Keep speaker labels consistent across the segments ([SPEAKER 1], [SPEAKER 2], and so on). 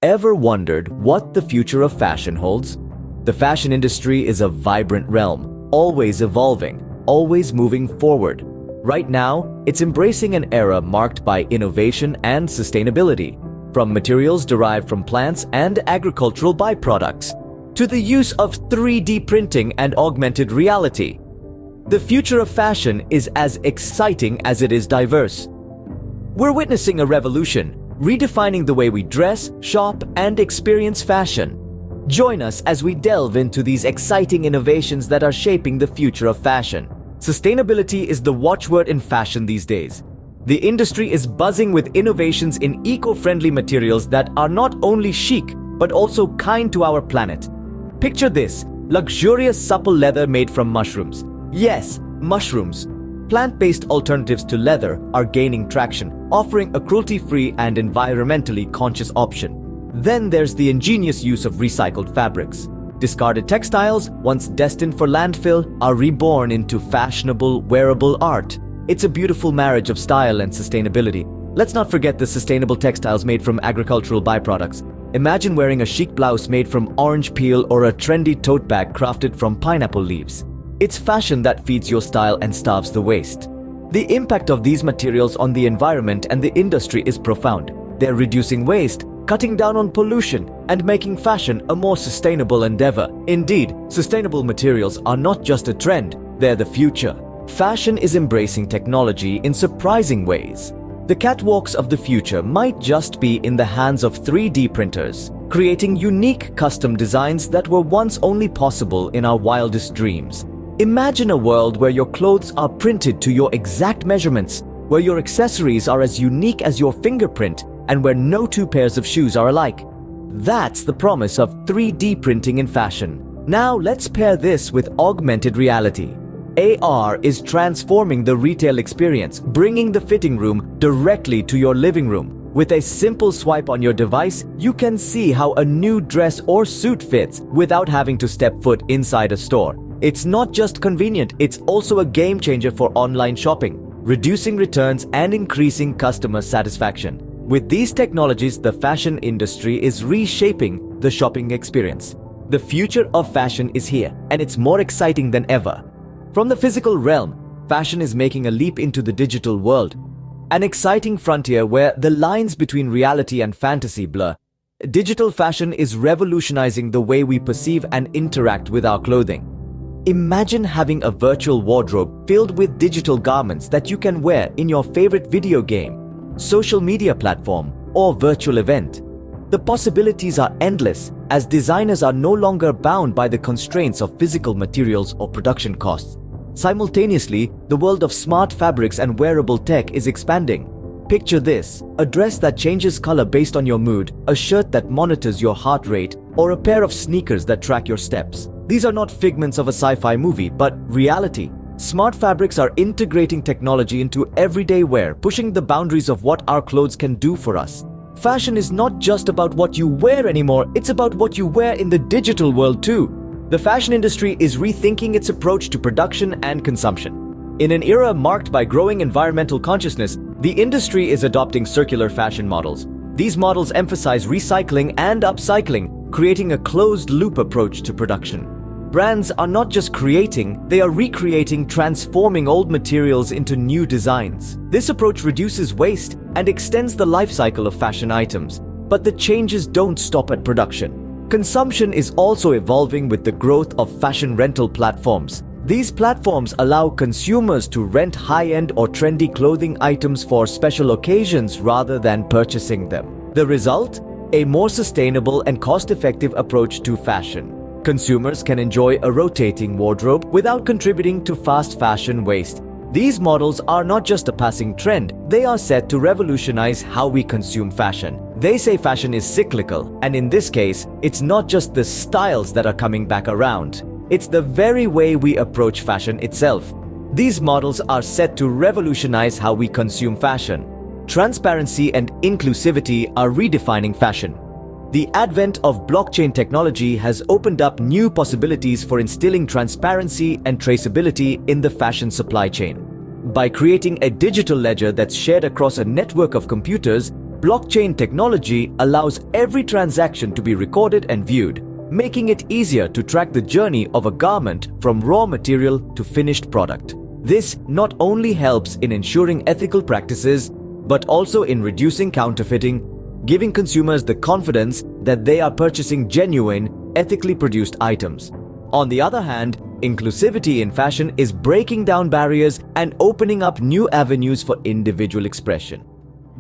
[SPEAKER 1] Ever wondered what the future of fashion holds? The fashion industry is a vibrant realm, always evolving, always moving forward. Right now, it's embracing an era marked by innovation and sustainability, from materials derived from plants and agricultural byproducts, to the use of 3D printing and augmented reality. The future of fashion is as exciting as it is diverse. We're witnessing a revolution, redefining the way we dress, shop, and experience fashion. Join us as we delve into these exciting innovations that are shaping the future of fashion. Sustainability is the watchword in fashion these days. The industry is buzzing with innovations in eco-friendly materials that are not only chic, but also kind to our planet. Picture this: luxurious supple leather made from mushrooms. Yes, mushrooms. Plant-based alternatives to leather are gaining traction, offering a cruelty-free and environmentally conscious option. Then there's the ingenious use of recycled fabrics. Discarded textiles, once destined for landfill, are reborn into fashionable, wearable art. It's a beautiful marriage of style and sustainability. Let's not forget the sustainable textiles made from agricultural byproducts. Imagine wearing a chic blouse made from orange peel or a trendy tote bag crafted from pineapple leaves. It's fashion that feeds your style and starves the waste. The impact of these materials on the environment and the industry is profound. They're reducing waste, cutting down on pollution, and making fashion a more sustainable endeavor. Indeed, sustainable materials are not just a trend, they're the future. Fashion is embracing technology in surprising ways. The catwalks of the future might just be in the hands of 3D printers, creating unique custom designs that were once only possible in our wildest dreams. Imagine a world where your clothes are printed to your exact measurements, where your accessories are as unique as your fingerprint, and where no two pairs of shoes are alike. That's the promise of 3D printing in fashion. Now let's pair this with augmented reality. AR is transforming the retail experience, bringing the fitting room directly to your living room. With a simple swipe on your device, you can see how a new dress or suit fits without having to step foot inside a store. It's not just convenient, it's also a game changer for online shopping, reducing returns and increasing customer satisfaction. With these technologies, the fashion industry is reshaping the shopping experience. The future of fashion is here, and it's more exciting than ever. From the physical realm, fashion is making a leap into the digital world, an exciting frontier where the lines between reality and fantasy blur. Digital fashion is revolutionizing the way we perceive and interact with our clothing. Imagine having a virtual wardrobe filled with digital garments that you can wear in your favorite video game, social media platform, or virtual event. The possibilities are endless, as designers are no longer bound by the constraints of physical materials or production costs. Simultaneously, the world of smart fabrics and wearable tech is expanding. Picture this: a dress that changes color based on your mood, a shirt that monitors your heart rate, or a pair of sneakers that track your steps. These are not figments of a sci-fi movie, but reality. Smart fabrics are integrating technology into everyday wear, pushing the boundaries of what our clothes can do for us. Fashion is not just about what you wear anymore, it's about what you wear in the digital world too. The fashion industry is rethinking its approach to production and consumption. In an era marked by growing environmental consciousness, the industry is adopting circular fashion models. These models emphasize recycling and upcycling, creating a closed-loop approach to production. Brands are not just creating, they are recreating, transforming old materials into new designs. This approach reduces waste and extends the life cycle of fashion items. But the changes don't stop at production. Consumption is also evolving with the growth of fashion rental platforms. These platforms allow consumers to rent high-end or trendy clothing items for special occasions rather than purchasing them. The result? A more sustainable and cost-effective approach to fashion. Consumers can enjoy a rotating wardrobe without contributing to fast fashion waste. These models are not just a passing trend, they are set to revolutionize how we consume fashion. They say fashion is cyclical, and in this case, it's not just the styles that are coming back around. It's the very way we approach fashion itself. These models are set to revolutionize how we consume fashion. Transparency and inclusivity are redefining fashion. The advent of blockchain technology has opened up new possibilities for instilling transparency and traceability in the fashion supply chain. By creating a digital ledger that's shared across a network of computers, Blockchain technology allows every transaction to be recorded and viewed, making it easier to track the journey of a garment from raw material to finished product. This not only helps in ensuring ethical practices, but also in reducing counterfeiting, giving consumers the confidence that they are purchasing genuine, ethically produced items. On the other hand, inclusivity in fashion is breaking down barriers and opening up new avenues for individual expression.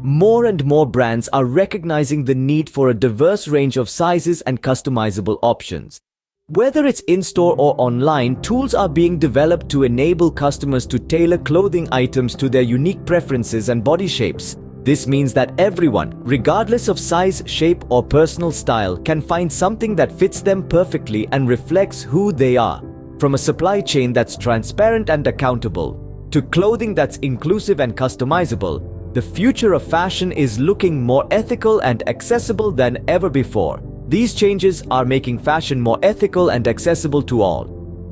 [SPEAKER 1] More and more brands are recognizing the need for a diverse range of sizes and customizable options. Whether it's in-store or online, tools are being developed to enable customers to tailor clothing items to their unique preferences and body shapes. This means that everyone, regardless of size, shape, or personal style, can find something that fits them perfectly and reflects who they are. From a supply chain that's transparent and accountable, to clothing that's inclusive and customizable, the future of fashion is looking more ethical and accessible than ever before. These changes are making fashion more ethical and accessible to all.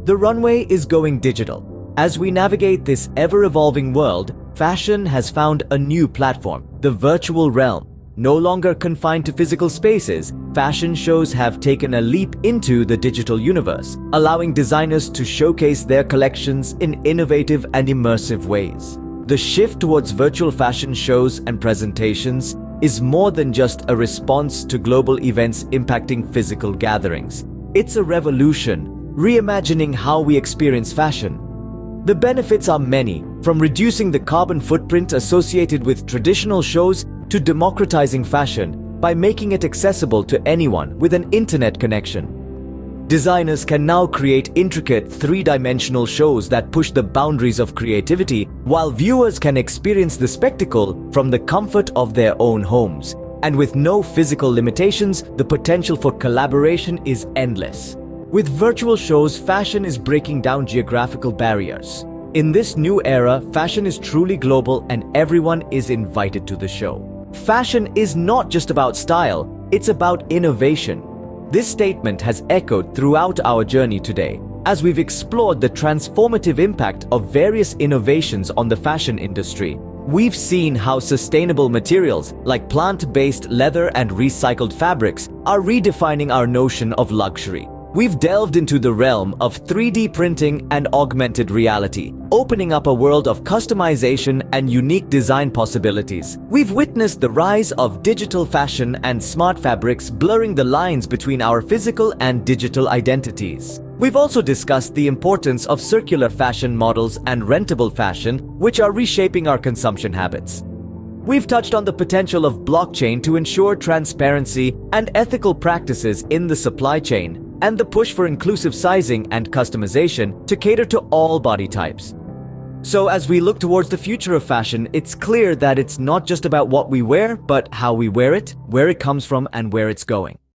[SPEAKER 1] The runway is going digital. As we navigate this ever-evolving world, fashion has found a new platform, the virtual realm. No longer confined to physical spaces, fashion shows have taken a leap into the digital universe, allowing designers to showcase their collections in innovative and immersive ways. The shift towards virtual fashion shows and presentations is more than just a response to global events impacting physical gatherings. It's a revolution, reimagining how we experience fashion. The benefits are many, from reducing the carbon footprint associated with traditional shows to democratizing fashion by making it accessible to anyone with an internet connection. Designers can now create intricate three-dimensional shows that push the boundaries of creativity, while viewers can experience the spectacle from the comfort of their own homes. And with no physical limitations, the potential for collaboration is endless. With virtual shows, fashion is breaking down geographical barriers. In this new era, fashion is truly global and everyone is invited to the show. Fashion is not just about style, it's about innovation. This statement has echoed throughout our journey today, as we've explored the transformative impact of various innovations on the fashion industry. We've seen how sustainable materials like plant-based leather and recycled fabrics are redefining our notion of luxury. We've delved into the realm of 3D printing and augmented reality, opening up a world of customization and unique design possibilities. We've witnessed the rise of digital fashion and smart fabrics blurring the lines between our physical and digital identities. We've also discussed the importance of circular fashion models and rentable fashion, which are reshaping our consumption habits. We've touched on the potential of blockchain to ensure transparency and ethical practices in the supply chain, and the push for inclusive sizing and customization to cater to all body types. So as we look towards the future of fashion, it's clear that it's not just about what we wear, but how we wear it, where it comes from, and where it's going.